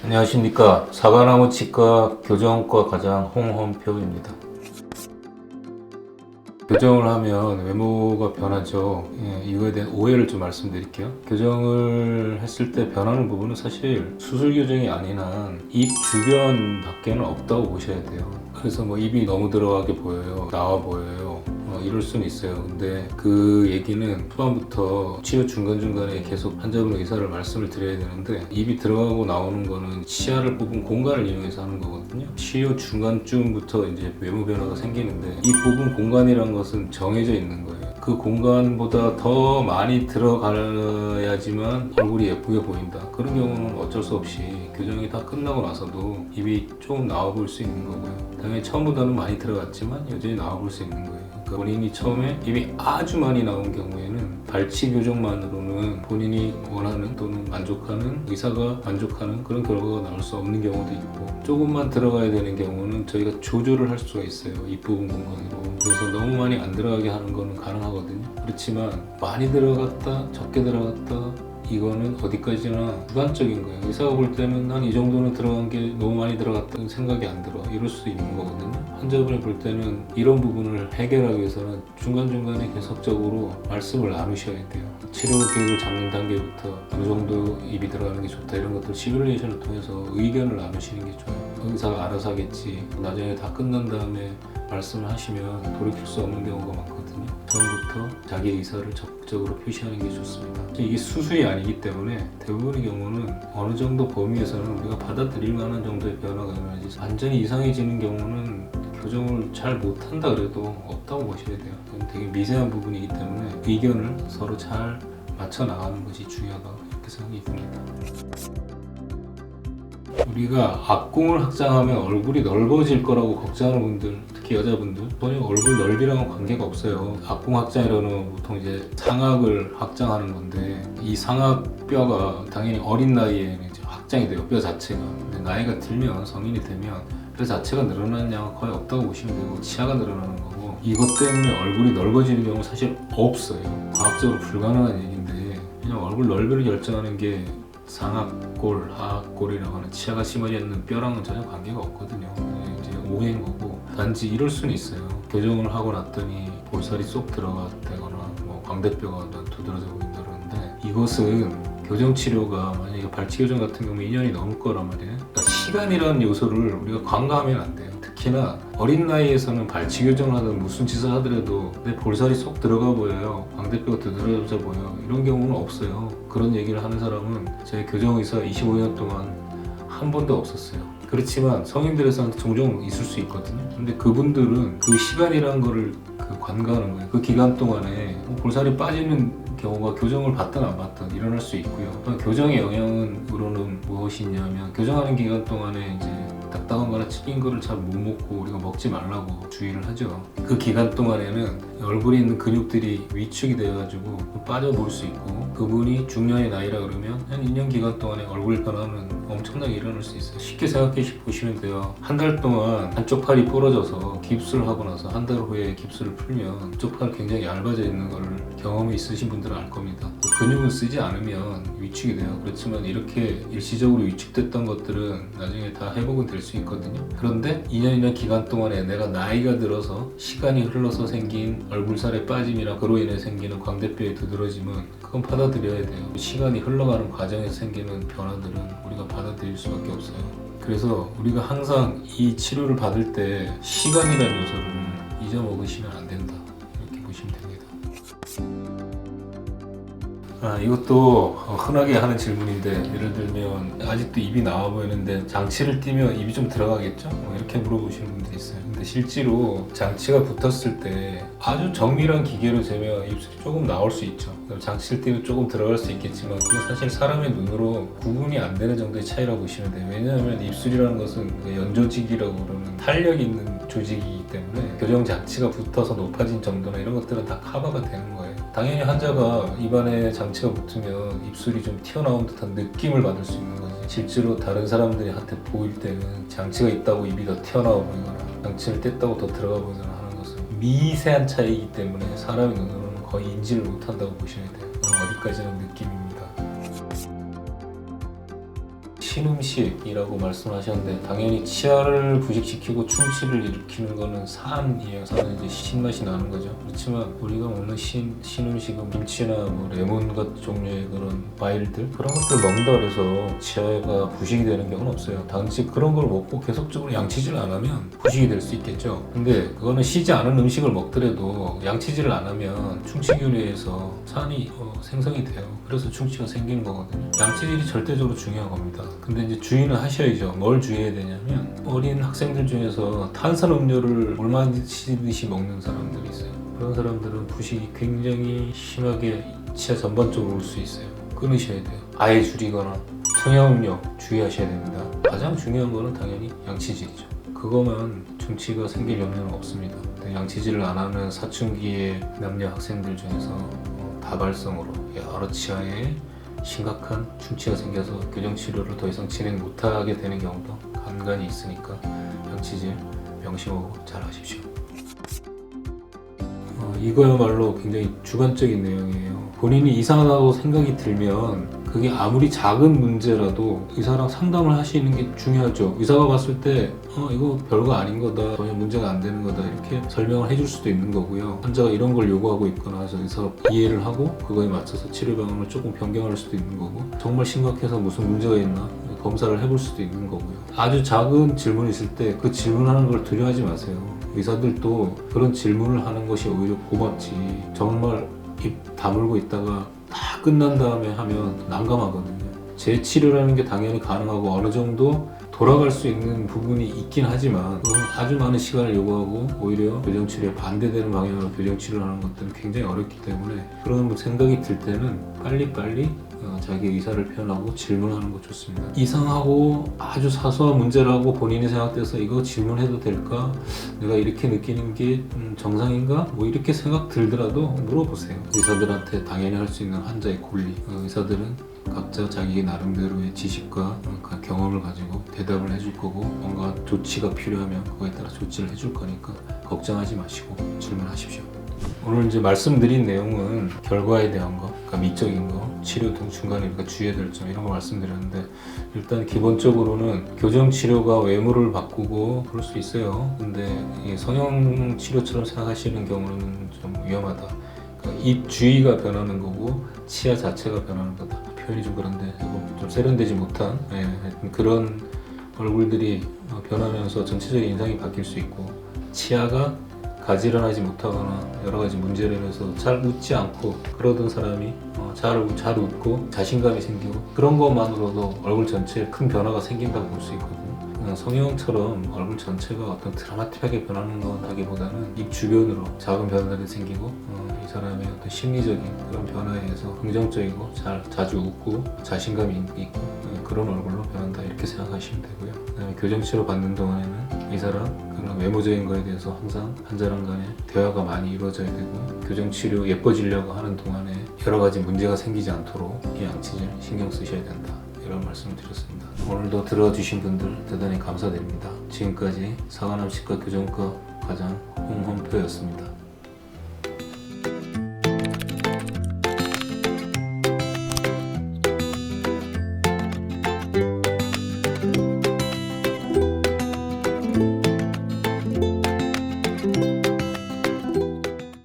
안녕하십니까. 사과나무 치과 교정과 과장 홍헌표입니다. 교정을 하면 외모가 변하죠. 이거에 대한 오해를 좀 말씀드릴게요. 교정을 했을 때 변하는 부분은 사실 수술 교정이 아닌 한 입 주변 밖에는 없다고 보셔야 돼요. 그래서 뭐 입이 너무 들어가게 보여요, 나와 보여요, 이럴 수는 있어요. 근데 그 얘기는 초반부터 치료 중간중간에 계속 환자분 의사를 말씀을 드려야 되는데, 입이 들어가고 나오는 거는 치아를 뽑은 공간을 이용해서 하는 거거든요. 치료 중간쯤부터 이제 외모 변화가 생기는데, 이 뽑은 공간이란 것은 정해져 있는 거예요. 그 공간보다 더 많이 들어가야지만 얼굴이 예쁘게 보인다. 그런 경우는 어쩔 수 없이 교정이 다 끝나고 나서도 입이 조금 나와 볼 수 있는 거고요. 당연히 처음보다는 많이 들어갔지만 여전히 나와 볼 수 있는 거예요. 그러니까 본인이 처음에 입이 아주 많이 나온 경우에는 발치 교정만으로는 본인이 원하는 또는 만족하는, 의사가 만족하는 그런 결과가 나올 수 없는 경우도 있고, 조금만 들어가야 되는 경우는 저희가 조절을 할 수가 있어요. 입 부분 공간으로. 그래서 너무 많이 안 들어가게 하는 거는 가능하거든요. 그렇지만 많이 들어갔다 적게 들어갔다, 이거는 어디까지나 주관적인 거예요. 의사가 볼 때는 한 이 정도는 들어간 게 너무 많이 들어갔다는 생각이 안 들어, 이럴 수도 있는 거거든요. 환자분이 볼 때는 이런 부분을 해결하기 위해서는 중간중간에 계속적으로 말씀을 나누셔야 돼요. 치료 계획을 잡는 단계부터 어느 정도 입이 들어가는 게 좋다, 이런 것들 시뮬레이션을 통해서 의견을 나누시는 게 좋아요. 의사가 알아서 하겠지, 나중에 다 끝난 다음에 말씀을 하시면 돌이킬 수 없는 경우가 많거든요. 처음부터 자기 의사를 적극적으로 표시하는 게 좋습니다. 이게 수술이 아니기 때문에 대부분의 경우는 어느 정도 범위에서는 우리가 받아들일 만한 정도의 변화가 일어나지, 완전히 이상해지는 경우는 교정을 잘 못한다 그래도 없다고 보셔야 돼요. 되게 미세한 부분이기 때문에 의견을 서로 잘 맞춰 나가는 것이 중요하다고 이렇게 생각이 듭니다. 우리가 앞공을 확장하면 얼굴이 넓어질 거라고 걱정하는 분들, 특히 여자분들, 전혀 얼굴 넓이랑은 관계가 없어요. 앞공 확장이라는 보통 이제 상악을 확장하는 건데, 이 상악뼈가 당연히 어린 나이에 이제 확장이 돼요, 뼈 자체가. 근데 나이가 들면, 성인이 되면 뼈 자체가 늘어나는 양은 거의 없다고 보시면 되고, 치아가 늘어나는 거고, 이것 때문에 얼굴이 넓어지는 경우는 사실 없어요. 과학적으로 불가능한 얘기인데, 그냥 얼굴 넓이를 결정하는 게 상악골, 하악골이라고 하는 치아가 심어져 있는 뼈랑은 전혀 관계가 없거든요. 이제 오해인 거고, 단지 이럴 수는 있어요. 교정을 하고 났더니 볼살이 쏙 들어갔다거나 뭐 광대뼈가 두드러져 보인다 그러는데, 이것은 교정 치료가 만약에 발치 교정 같은 경우는 2년이 넘을 거란 말이에요. 그러니까 시간이라는 요소를 우리가 간과하면 안 돼요. 특히나 어린 나이에서는 발치 교정을 하든 무슨 짓을 하더라도 내 볼살이 쏙 들어가 보여요, 광대뼈가 두드러져 보여, 이런 경우는 없어요. 그런 얘기를 하는 사람은 제 교정의사 25년 동안 한 번도 없었어요. 그렇지만 성인들에서는 종종 있을 수 있거든요. 근데 그분들은 그 시간이라는 거를 관가하는 거예요. 그 기간 동안에 볼살이 빠지는 경우가 교정을 받든 안 받든 일어날 수 있고요. 교정의 영향으로는 무엇이 있냐면, 교정하는 기간 동안에 이제 딱딱한 거나 튀긴 거를 잘 못 먹고 우리가 먹지 말라고 주의를 하죠. 그 기간 동안에는 얼굴에 있는 근육들이 위축이 되어가지고 빠져볼 수 있고, 그분이 중년의 나이라 그러면 한 2년 기간 동안에 얼굴 변화는 엄청나게 일어날 수 있어요. 쉽게 생각해 보시면 돼요. 한 달 동안 한쪽 팔이 부러져서 깁스를 하고 나서 한 달 후에 깁스를 풀면 한쪽 팔 굉장히 얇아져 있는 걸 경험이 있으신 분들은 알 겁니다. 근육을 쓰지 않으면 위축이 돼요. 그렇지만 이렇게 일시적으로 위축됐던 것들은 나중에 다 회복은 될 수 있거든요. 그런데 2년 기간 동안에 내가 나이가 들어서 시간이 흘러서 생긴 얼굴살의 빠짐이랑 그로 인해 생기는 광대뼈의 두드러짐은 그건 받아들여야 돼요. 시간이 흘러가는 과정에서 생기는 변화들은 우리가 받아들일 수밖에 없어요. 그래서 우리가 항상 이 치료를 받을 때 시간이라는 요소를 잊어먹으시면 안 된다, 이렇게 보시면 됩니다. 이것도 흔하게 하는 질문인데, 예를 들면 아직도 입이 나와 보이는데 장치를 띄면 입이 좀 들어가겠죠? 이렇게 물어보시는 분들이 있어요. 근데 실제로 장치가 붙었을 때 아주 정밀한 기계로 재면 입술이 조금 나올 수 있죠. 장치를 띄면 조금 들어갈 수 있겠지만, 그건 사실 사람의 눈으로 구분이 안 되는 정도의 차이라고 보시면 돼요. 왜냐하면 입술이라는 것은 연조직이라고 그러는 탄력 있는 조직이기 때문에 교정 장치가 붙어서 높아진 정도나 이런 것들은 다 커버가 되는 거예요. 당연히 환자가 입안에 장치가 붙으면 입술이 좀 튀어나온 듯한 느낌을 받을 수 있는 거지, 실제로 다른 사람들한테 보일 때는 장치가 있다고 입이 더 튀어나와 보이거나 장치를 뗐다고 더 들어가 보이거나 하는 것은 미세한 차이이기 때문에 사람의 눈으로는 거의 인지를 못한다고 보셔야 돼요. 어디까지는 느낌입니다. 신음식이라고 말씀하셨는데 당연히 치아를 부식시키고 충치를 일으키는 거는 산이에요. 산은 이제 신맛이 나는 거죠. 그렇지만 우리가 먹는 신음식은 김치나 뭐 레몬 같은 종류의 그런 과일들 그런 것들 먹는다 그래서 치아가 부식이 되는 경우는 없어요. 단지 그런 걸 먹고 계속적으로 양치질을 안 하면 부식이 될 수 있겠죠. 근데 그거는 시지 않은 음식을 먹더라도 양치질을 안 하면 충치균에 의해서 산이 생성이 돼요. 그래서 충치가 생기는 거거든요. 양치질이 절대적으로 중요한 겁니다. 근데 이제 주의는 하셔야죠. 뭘 주의해야 되냐면 어린 학생들 중에서 탄산음료를 물 마시듯이 먹는 사람들이 있어요. 그런 사람들은 부식이 굉장히 심하게 치아 전반적으로 올 수 있어요. 끊으셔야 돼요. 아예 줄이거나 청양음료 주의하셔야 됩니다. 가장 중요한 거는 당연히 양치질이죠. 그거만 충치가 생길 염려는 없습니다. 양치질을 안 하는 사춘기의 남녀 학생들 중에서 다발성으로 여러 치아에 심각한 충치가 생겨서 교정치료를 더 이상 진행 못하게 되는 경우도 간간히 있으니까 양치질 명심하고 잘 하십시오. 이거야말로 굉장히 주관적인 내용이에요. 본인이 이상하다고 생각이 들면 그게 아무리 작은 문제라도 의사랑 상담을 하시는 게 중요하죠. 의사가 봤을 때 이거 별거 아닌 거다, 전혀 문제가 안 되는 거다 이렇게 설명을 해줄 수도 있는 거고요. 환자가 이런 걸 요구하고 있거나 해서 의사가 이해를 하고 그거에 맞춰서 치료 방법을 조금 변경할 수도 있는 거고, 정말 심각해서 무슨 문제가 있나 검사를 해볼 수도 있는 거고요. 아주 작은 질문이 있을 때 그 질문하는 걸 두려워하지 마세요. 의사들도 그런 질문을 하는 것이 오히려 고맙지, 정말 입 다물고 있다가 다 끝난 다음에 하면 난감하거든요. 재치료라는 게 당연히 가능하고 어느 정도 돌아갈 수 있는 부분이 있긴 하지만 아주 많은 시간을 요구하고 오히려 교정치료에 반대되는 방향으로 교정치료를 하는 것들은 굉장히 어렵기 때문에 그런 생각이 들 때는 빨리빨리 자기 의사를 표현하고 질문하는 거 좋습니다. 이상하고 아주 사소한 문제라고 본인이 생각돼서 이거 질문해도 될까? 내가 이렇게 느끼는 게 정상인가? 뭐 이렇게 생각 들더라도 물어보세요. 의사들한테 당연히 할 수 있는 환자의 권리. 의사들은 각자 자기 나름대로의 지식과 경험을 가지고 대답을 해줄 거고 뭔가 조치가 필요하면 그거에 따라 조치를 해줄 거니까 걱정하지 마시고 질문하십시오. 오늘 이제 말씀드린 내용은 결과에 대한 거, 그러니까 미적인 거, 치료 등 중간에 우리가 주의해야 될 점 이런 거 말씀드렸는데, 일단 기본적으로는 교정 치료가 외모를 바꾸고 그럴 수 있어요. 근데 이 성형 치료처럼 생각하시는 경우는 좀 위험하다. 그러니까 입 주위가 변하는 거고 치아 자체가 변하는 거다. 표현이 좀 그런데 좀 세련되지 못한 그런 얼굴들이 변하면서 전체적인 인상이 바뀔 수 있고, 치아가 가지런하지 못하거나 여러 가지 문제로 인해서 잘 웃지 않고 그러던 사람이 잘 웃고 자신감이 생기고, 그런 것만으로도 얼굴 전체에 큰 변화가 생긴다고 볼 수 있거든요. 성형처럼 얼굴 전체가 어떤 드라마틱하게 변하는 것보다는 입 주변으로 작은 변화들이 생기고 이 사람의 어떤 심리적인 그런 변화에 의해서 긍정적이고 자주 웃고 자신감이 있고 그런 얼굴로 변한다 이렇게 생각하시면 되고요. 그다음에 교정치료 받는 동안에는 이 사람 그런 외모적인 거에 대해서 항상 환자랑 간에 대화가 많이 이루어져야 되고, 교정치료 예뻐지려고 하는 동안에 여러 가지 문제가 생기지 않도록 이 양치질 신경 쓰셔야 된다, 이런 말씀을 드렸습니다. 오늘도 들어주신 분들 대단히 감사드립니다. 지금까지 사관암 치과 교정과 과장 홍범표였습니다.